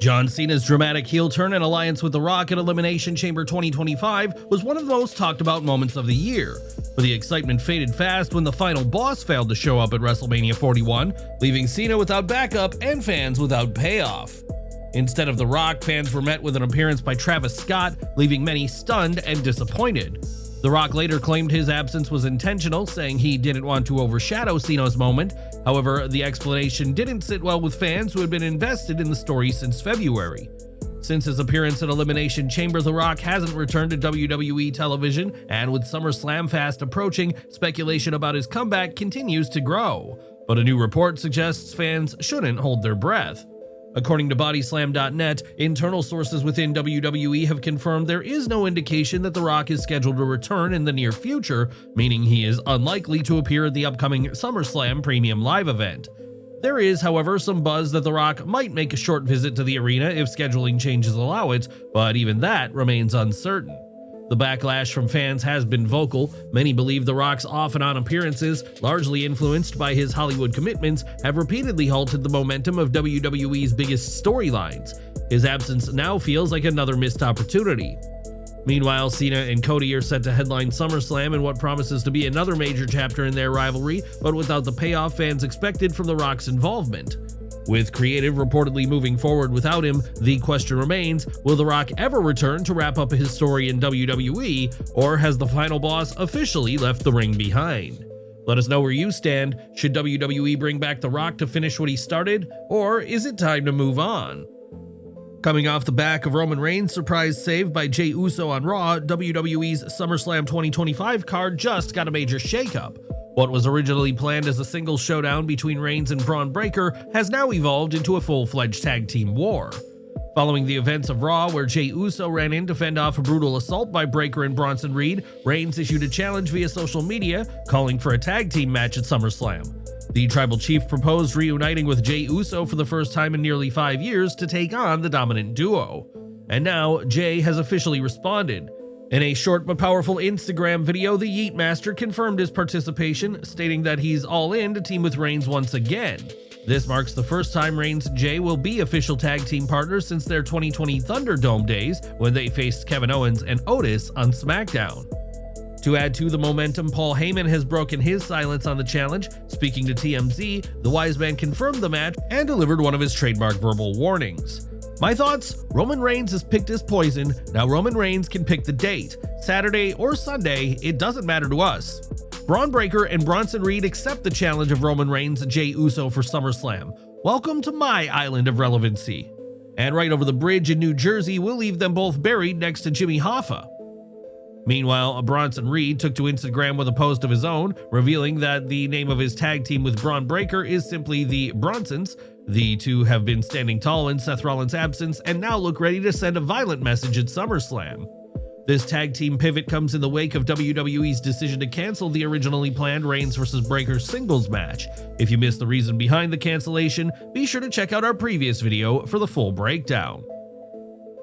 John Cena's dramatic heel turn and alliance with The Rock at Elimination Chamber 2025 was one of the most talked about moments of the year, but the excitement faded fast when the final boss failed to show up at WrestleMania 41, leaving Cena without backup and fans without payoff. Instead of The Rock, fans were met with an appearance by Travis Scott, leaving many stunned and disappointed. The Rock later claimed his absence was intentional, saying he didn't want to overshadow Cena's moment. However, the explanation didn't sit well with fans who had been invested in the story since February. Since his appearance at Elimination Chamber, The Rock hasn't returned to WWE television, and with SummerSlam fast approaching, speculation about his comeback continues to grow. But a new report suggests fans shouldn't hold their breath. According to Bodyslam.net, internal sources within WWE have confirmed there is no indication that The Rock is scheduled to return in the near future, meaning he is unlikely to appear at the upcoming SummerSlam Premium Live event. There is, however, some buzz that The Rock might make a short visit to the arena if scheduling changes allow it, but even that remains uncertain. The backlash from fans has been vocal. Many believe The Rock's off and on appearances, largely influenced by his Hollywood commitments, have repeatedly halted the momentum of WWE's biggest storylines. His absence now feels like another missed opportunity. Meanwhile, Cena and Cody are set to headline SummerSlam in what promises to be another major chapter in their rivalry, but without the payoff fans expected from The Rock's involvement. With creative reportedly moving forward without him, the question remains, will The Rock ever return to wrap up his story in WWE, or has the final boss officially left the ring behind? Let us know where you stand. Should WWE bring back The Rock to finish what he started, or is it time to move on? Coming off the back of Roman Reigns' surprise save by Jey Uso on Raw, WWE's SummerSlam 2025 card just got a major shakeup. What was originally planned as a single showdown between Reigns and Bron Breakker has now evolved into a full-fledged tag team war. Following the events of Raw, where Jey Uso ran in to fend off a brutal assault by Breakker and Bronson Reed, Reigns issued a challenge via social media, calling for a tag team match at SummerSlam. The Tribal Chief proposed reuniting with Jey Uso for the first time in nearly 5 years to take on the dominant duo. And now, Jey has officially responded. In a short but powerful Instagram video, the Yeet Master confirmed his participation, stating that he's all in to team with Reigns once again. This marks the first time Reigns and Jey will be official tag team partners since their 2020 Thunderdome days, when they faced Kevin Owens and Otis on SmackDown. To add to the momentum, Paul Heyman has broken his silence on the challenge. Speaking to TMZ, the wise man confirmed the match and delivered one of his trademark verbal warnings. My thoughts? Roman Reigns has picked his poison. Now Roman Reigns can pick the date. Saturday or Sunday, it doesn't matter to us. Bron Breakker and Bronson Reed accept the challenge of Roman Reigns and Jey Uso for SummerSlam. Welcome to my island of relevancy. And right over the bridge in New Jersey, we'll leave them both buried next to Jimmy Hoffa. Meanwhile, Bronson Reed took to Instagram with a post of his own, revealing that the name of his tag team with Bron Breakker is simply the Bronsons. The two have been standing tall in Seth Rollins' absence and now look ready to send a violent message at SummerSlam. This tag team pivot comes in the wake of WWE's decision to cancel the originally planned Reigns vs. Breakker singles match. If you missed the reason behind the cancellation, be sure to check out our previous video for the full breakdown.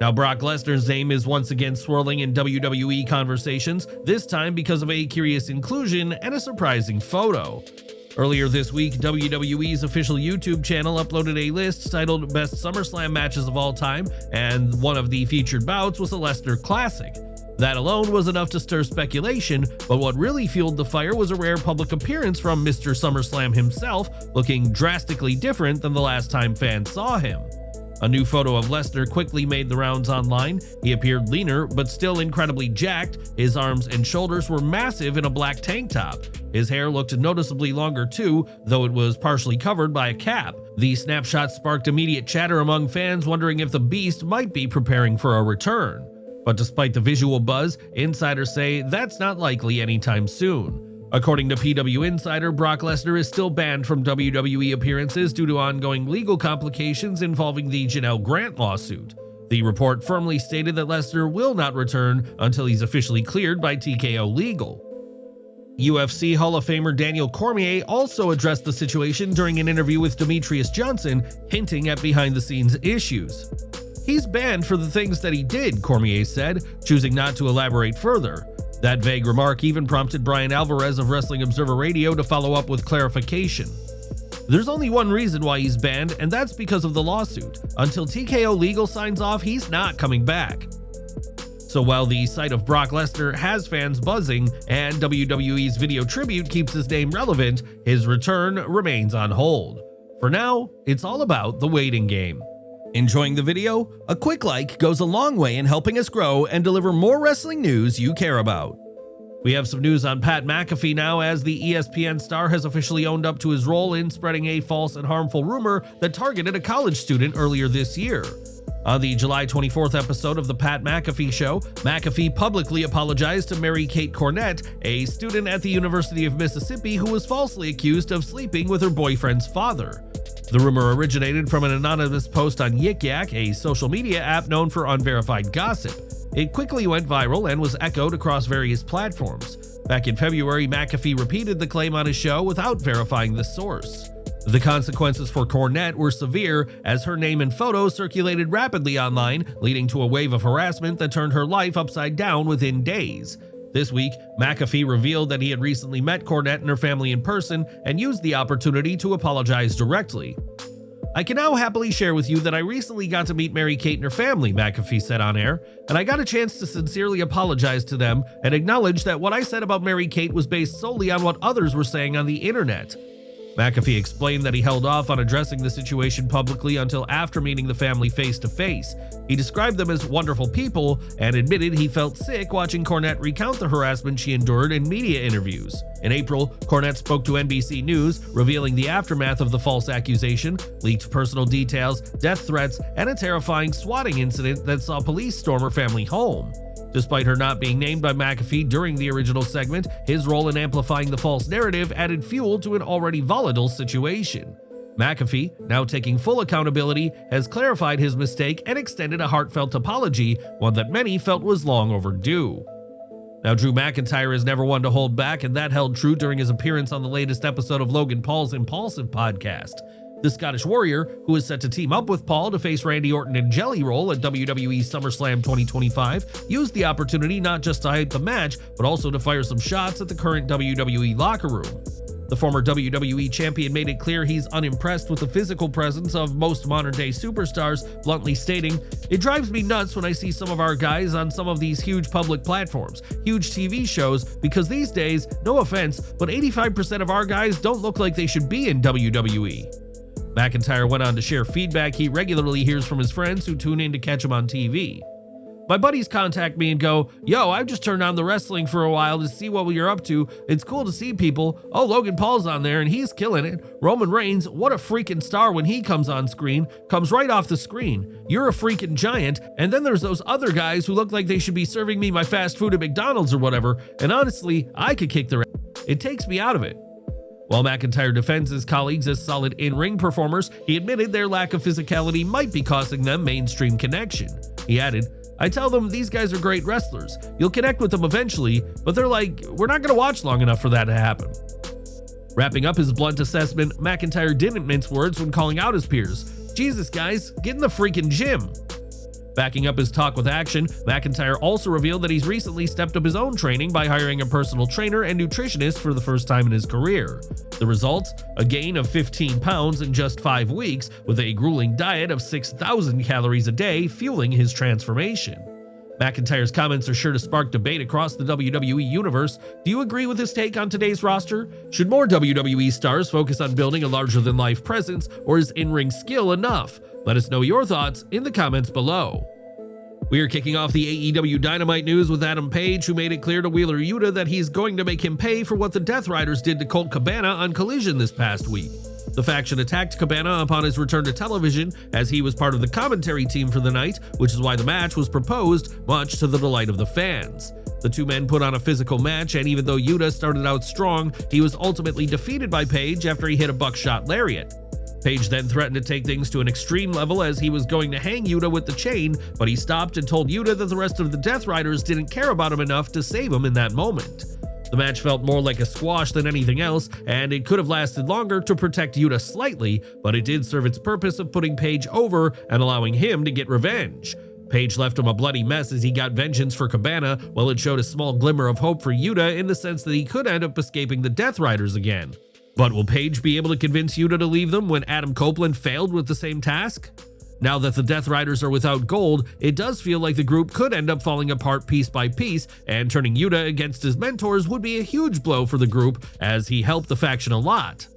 Now, Brock Lesnar's name is once again swirling in WWE conversations, this time because of a curious inclusion and a surprising photo. Earlier this week, WWE's official YouTube channel uploaded a list titled Best SummerSlam Matches of All Time, and one of the featured bouts was a Lesnar Classic. That alone was enough to stir speculation, but what really fueled the fire was a rare public appearance from Mr. SummerSlam himself, looking drastically different than the last time fans saw him. A new photo of Lesnar quickly made the rounds online. He appeared leaner, but still incredibly jacked. His arms and shoulders were massive in a black tank top. His hair looked noticeably longer too, though it was partially covered by a cap. The snapshot sparked immediate chatter among fans, wondering if the Beast might be preparing for a return. But despite the visual buzz, insiders say that's not likely anytime soon. According to PW Insider, Brock Lesnar is still banned from WWE appearances due to ongoing legal complications involving the Janelle Grant lawsuit. The report firmly stated that Lesnar will not return until he's officially cleared by TKO Legal. UFC Hall of Famer Daniel Cormier also addressed the situation during an interview with Demetrius Johnson, hinting at behind-the-scenes issues. He's banned for the things that he did, Cormier said, choosing not to elaborate further. That vague remark even prompted Brian Alvarez of Wrestling Observer Radio to follow up with clarification. There's only one reason why he's banned, and that's because of the lawsuit. Until TKO Legal signs off, he's not coming back. So while the sight of Brock Lesnar has fans buzzing and WWE's video tribute keeps his name relevant, his return remains on hold. For now, it's all about the waiting game. Enjoying the video? A quick like goes a long way in helping us grow and deliver more wrestling news you care about. We have some news on Pat McAfee now, as the ESPN star has officially owned up to his role in spreading a false and harmful rumor that targeted a college student earlier this year. On the July 24th episode of The Pat McAfee Show, McAfee publicly apologized to Mary-Kate Cornett, a student at the University of Mississippi who was falsely accused of sleeping with her boyfriend's father. The rumor originated from an anonymous post on Yik Yak, a social media app known for unverified gossip. It quickly went viral and was echoed across various platforms. Back in February, McAfee repeated the claim on his show without verifying the source. The consequences for Cornett were severe, as her name and photos circulated rapidly online, leading to a wave of harassment that turned her life upside down within days. This week, McAfee revealed that he had recently met Cornett and her family in person and used the opportunity to apologize directly. "I can now happily share with you that I recently got to meet Mary-Kate and her family," McAfee said on air, "and I got a chance to sincerely apologize to them and acknowledge that what I said about Mary-Kate was based solely on what others were saying on the internet." McAfee explained that he held off on addressing the situation publicly until after meeting the family face-to-face. He described them as wonderful people and admitted he felt sick watching Cornett recount the harassment she endured in media interviews. In April, Cornett spoke to NBC News, revealing the aftermath of the false accusation, leaked personal details, death threats, and a terrifying swatting incident that saw police storm her family home. Despite her not being named by McAfee during the original segment, his role in amplifying the false narrative added fuel to an already volatile situation. McAfee, now taking full accountability, has clarified his mistake and extended a heartfelt apology, one that many felt was long overdue. Now, Drew McIntyre is never one to hold back, and that held true during his appearance on the latest episode of Logan Paul's Impulsive podcast. The Scottish Warrior, who is set to team up with Paul to face Randy Orton and Jelly Roll at WWE SummerSlam 2025, used the opportunity not just to hype the match, but also to fire some shots at the current WWE locker room. The former WWE champion made it clear he's unimpressed with the physical presence of most modern-day superstars, bluntly stating, "It drives me nuts when I see some of our guys on some of these huge public platforms, huge TV shows, because these days, no offense, but 85% of our guys don't look like they should be in WWE." McIntyre went on to share feedback he regularly hears from his friends who tune in to catch him on TV. "My buddies contact me and go, 'Yo, I've just turned on the wrestling for a while to see what you're up to. It's cool to see people. Oh, Logan Paul's on there and he's killing it. Roman Reigns, what a freaking star when he comes on screen. Comes right off the screen. You're a freaking giant.' And then there's those other guys who look like they should be serving me my fast food at McDonald's or whatever. And honestly, I could kick their ass. It takes me out of it." While McIntyre defends his colleagues as solid in-ring performers, he admitted their lack of physicality might be costing them mainstream connection. He added, "I tell them these guys are great wrestlers. You'll connect with them eventually, but they're like, we're not going to watch long enough for that to happen." Wrapping up his blunt assessment, McIntyre didn't mince words when calling out his peers. "Jesus, guys, get in the freaking gym." Backing up his talk with action, McIntyre also revealed that he's recently stepped up his own training by hiring a personal trainer and nutritionist for the first time in his career. The result? A gain of 15 pounds in just 5 weeks, with a grueling diet of 6,000 calories a day fueling his transformation. McIntyre's comments are sure to spark debate across the WWE universe. Do you agree with his take on today's roster? Should more WWE stars focus on building a larger-than-life presence, or is in-ring skill enough? Let us know your thoughts in the comments below. We are kicking off the AEW Dynamite news with Adam Page, who made it clear to Wheeler Yuta that he's going to make him pay for what the Death Riders did to Colt Cabana on Collision this past week. The faction attacked Cabana upon his return to television, as he was part of the commentary team for the night, which is why the match was proposed, much to the delight of the fans. The two men put on a physical match, and even though Yuta started out strong, he was ultimately defeated by Page after he hit a buckshot lariat. Page then threatened to take things to an extreme level as he was going to hang Yuta with the chain, but he stopped and told Yuta that the rest of the Death Riders didn't care about him enough to save him in that moment. The match felt more like a squash than anything else, and it could have lasted longer to protect Yuta slightly, but it did serve its purpose of putting Page over and allowing him to get revenge. Page left him a bloody mess as he got vengeance for Cabana, while it showed a small glimmer of hope for Yuta in the sense that he could end up escaping the Death Riders again. But will Page be able to convince Yuta to leave them when Adam Copeland failed with the same task? Now that the Death Riders are without gold, it does feel like the group could end up falling apart piece by piece, and turning Yuta against his mentors would be a huge blow for the group, as he helped the faction a lot.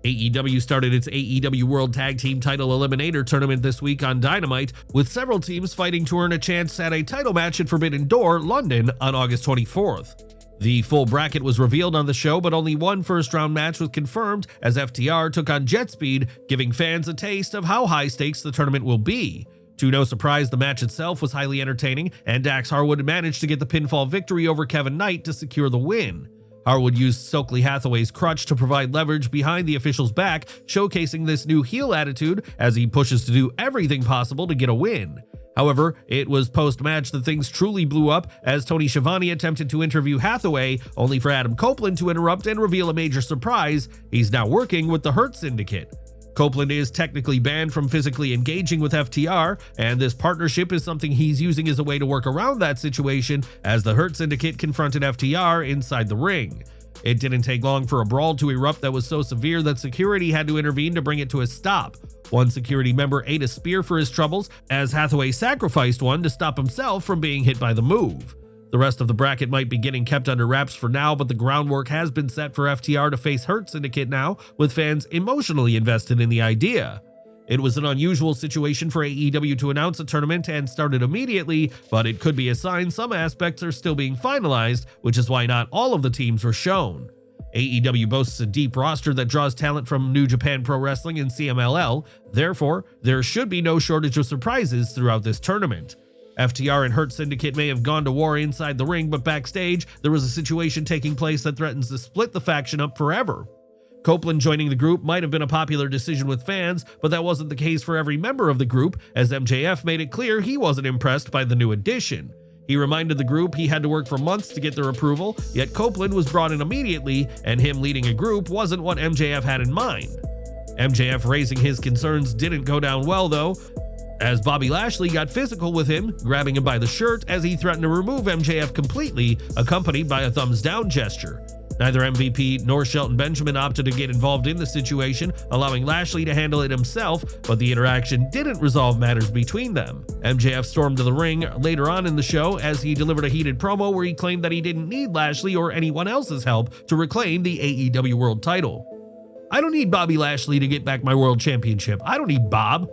AEW started its AEW World Tag Team Title Eliminator tournament this week on Dynamite, with several teams fighting to earn a chance at a title match at Forbidden Door, London, on August 24th. The full bracket was revealed on the show, but only one first-round match was confirmed as FTR took on JetSpeed, giving fans a taste of how high stakes the tournament will be. To no surprise, the match itself was highly entertaining, and Dax Harwood managed to get the pinfall victory over Kevin Knight to secure the win. Harwood used Stokely Hathaway's crutch to provide leverage behind the official's back, showcasing this new heel attitude as he pushes to do everything possible to get a win. However, it was post-match that things truly blew up as Tony Schiavone attempted to interview Hathaway, only for Adam Copeland to interrupt and reveal a major surprise: he's now working with the Hurt Syndicate. Copeland is technically banned from physically engaging with FTR, and this partnership is something he's using as a way to work around that situation as the Hurt Syndicate confronted FTR inside the ring. It didn't take long for a brawl to erupt that was so severe that security had to intervene to bring it to a stop. One security member ate a spear for his troubles, as Hathaway sacrificed one to stop himself from being hit by the move. The rest of the bracket might be getting kept under wraps for now, but the groundwork has been set for FTR to face Hurt Syndicate now, with fans emotionally invested in the idea. It was an unusual situation for AEW to announce a tournament and start it immediately, but it could be a sign some aspects are still being finalized, which is why not all of the teams were shown. AEW boasts a deep roster that draws talent from New Japan Pro Wrestling and CMLL, therefore, there should be no shortage of surprises throughout this tournament. FTR and Hurt Syndicate may have gone to war inside the ring, but backstage, there was a situation taking place that threatens to split the faction up forever. Copeland joining the group might have been a popular decision with fans, but that wasn't the case for every member of the group, as MJF made it clear he wasn't impressed by the new addition. He reminded the group he had to work for months to get their approval, yet Copeland was brought in immediately, and him leading a group wasn't what MJF had in mind. MJF raising his concerns didn't go down well though, as Bobby Lashley got physical with him, grabbing him by the shirt as he threatened to remove MJF completely, accompanied by a thumbs down gesture. Neither MVP nor Shelton Benjamin opted to get involved in the situation, allowing Lashley to handle it himself, but the interaction didn't resolve matters between them. MJF stormed to the ring later on in the show as he delivered a heated promo where he claimed that he didn't need Lashley or anyone else's help to reclaim the AEW World title. "I don't need Bobby Lashley to get back my World Championship. I don't need Bob."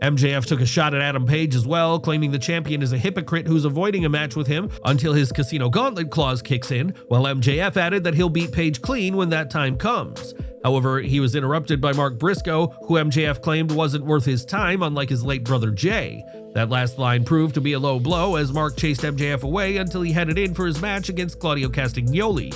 MJF took a shot at Adam Page as well, claiming the champion is a hypocrite who's avoiding a match with him until his Casino Gauntlet clause kicks in, while MJF added that he'll beat Page clean when that time comes. However, he was interrupted by Mark Briscoe, who MJF claimed wasn't worth his time, unlike his late brother Jay. That last line proved to be a low blow as Mark chased MJF away until he headed in for his match against Claudio Castagnoli.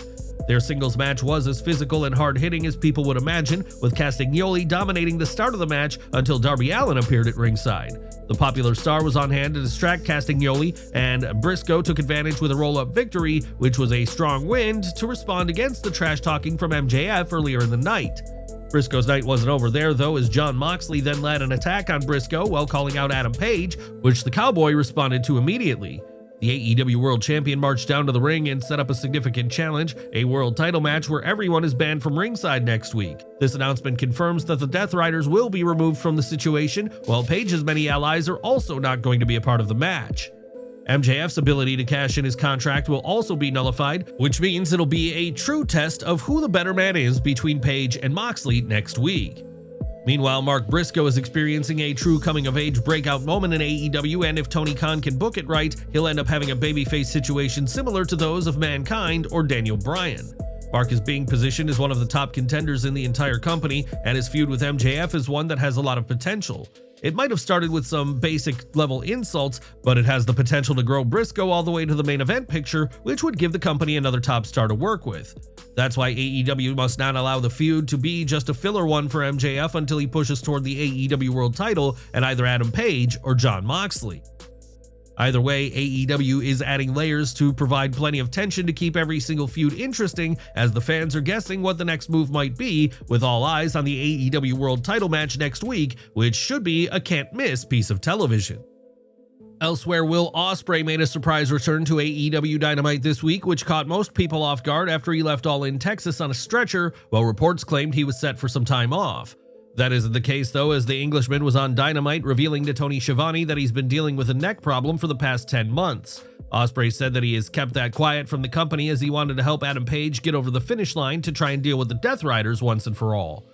Their singles match was as physical and hard-hitting as people would imagine, with Castagnoli dominating the start of the match until Darby Allin appeared at ringside. The popular star was on hand to distract Castagnoli, and Briscoe took advantage with a roll-up victory, which was a strong win to respond against the trash-talking from MJF earlier in the night. Briscoe's night wasn't over there though, as Jon Moxley then led an attack on Briscoe while calling out Adam Page, which the Cowboy responded to immediately. The AEW World Champion marched down to the ring and set up a significant challenge, a world title match where everyone is banned from ringside next week. This announcement confirms that the Death Riders will be removed from the situation, while Page's many allies are also not going to be a part of the match. MJF's ability to cash in his contract will also be nullified, which means it'll be a true test of who the better man is between Page and Moxley next week. Meanwhile, Mark Briscoe is experiencing a true coming-of-age breakout moment in AEW, and if Tony Khan can book it right, he'll end up having a babyface situation similar to those of Mankind or Daniel Bryan. Mark is being positioned as one of the top contenders in the entire company, and his feud with MJF is one that has a lot of potential. It might have started with some basic level insults, but it has the potential to grow Briscoe all the way to the main event picture, which would give the company another top star to work with. That's why AEW must not allow the feud to be just a filler one for MJF until he pushes toward the AEW World title and either Adam Page or Jon Moxley. Either way, AEW is adding layers to provide plenty of tension to keep every single feud interesting, as the fans are guessing what the next move might be, with all eyes on the AEW World title match next week, which should be a can't-miss piece of television. Elsewhere, Will Ospreay made a surprise return to AEW Dynamite this week, which caught most people off guard after he left All In Texas on a stretcher, while reports claimed he was set for some time off. That isn't the case though, as the Englishman was on Dynamite revealing to Tony Schiavone that he's been dealing with a neck problem for the past 10 months. Ospreay said that he has kept that quiet from the company as he wanted to help Adam Page get over the finish line to try and deal with the Death Riders once and for all.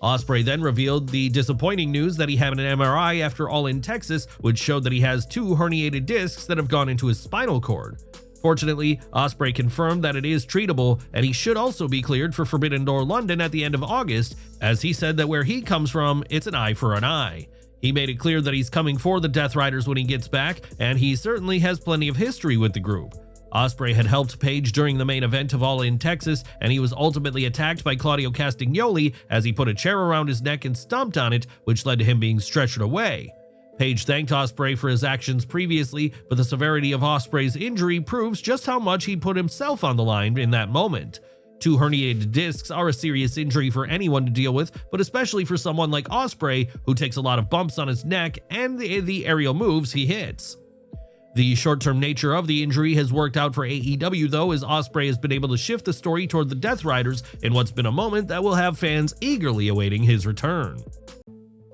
Ospreay then revealed the disappointing news that he had an MRI after All In Texas, which showed that he has 2 herniated discs that have gone into his spinal cord. Fortunately, Ospreay confirmed that it is treatable, and he should also be cleared for Forbidden Door London at the end of August, as he said that where he comes from, it's an eye for an eye. He made it clear that he's coming for the Death Riders when he gets back, and he certainly has plenty of history with the group. Ospreay had helped Page during the main event of All In Texas, and he was ultimately attacked by Claudio Castagnoli as he put a chair around his neck and stomped on it, which led to him being stretchered away. Page thanked Ospreay for his actions previously, but the severity of Ospreay's injury proves just how much he put himself on the line in that moment. 2 herniated discs are a serious injury for anyone to deal with, but especially for someone like Ospreay, who takes a lot of bumps on his neck and the aerial moves he hits. The short-term nature of the injury has worked out for AEW though, as Ospreay has been able to shift the story toward the Death Riders in what's been a moment that will have fans eagerly awaiting his return.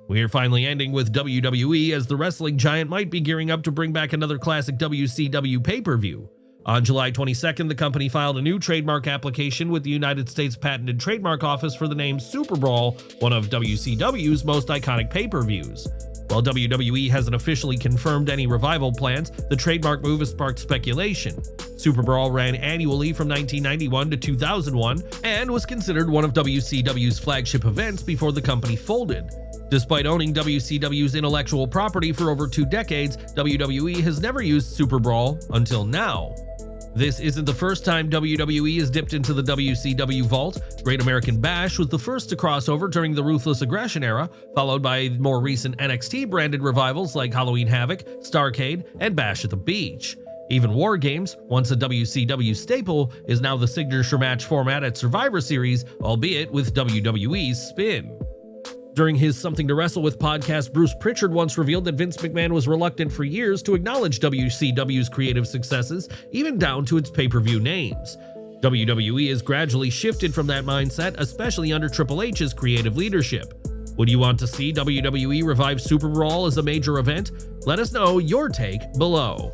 We're finally ending with WWE, as the wrestling giant might be gearing up to bring back another classic WCW pay-per-view. On July 22nd, the company filed a new trademark application with the United States Patent and Trademark Office for the name Super Brawl, one of WCW's most iconic pay-per-views. While WWE hasn't officially confirmed any revival plans, the trademark move has sparked speculation. Super Brawl ran annually from 1991 to 2001 and was considered one of WCW's flagship events before the company folded. Despite owning WCW's intellectual property for over 2 decades, WWE has never used Super Brawl until now. This isn't the first time WWE has dipped into the WCW vault. Great American Bash was the first to cross over during the Ruthless Aggression era, followed by more recent NXT-branded revivals like Halloween Havoc, Starrcade, and Bash at the Beach. Even War Games, once a WCW staple, is now the signature match format at Survivor Series, albeit with WWE's spin. During his Something to Wrestle With podcast, Bruce Pritchard once revealed that Vince McMahon was reluctant for years to acknowledge WCW's creative successes, even down to its pay-per-view names. WWE has gradually shifted from that mindset, especially under Triple H's creative leadership. Would you want to see WWE revive Super Brawl as a major event? Let us know your take below.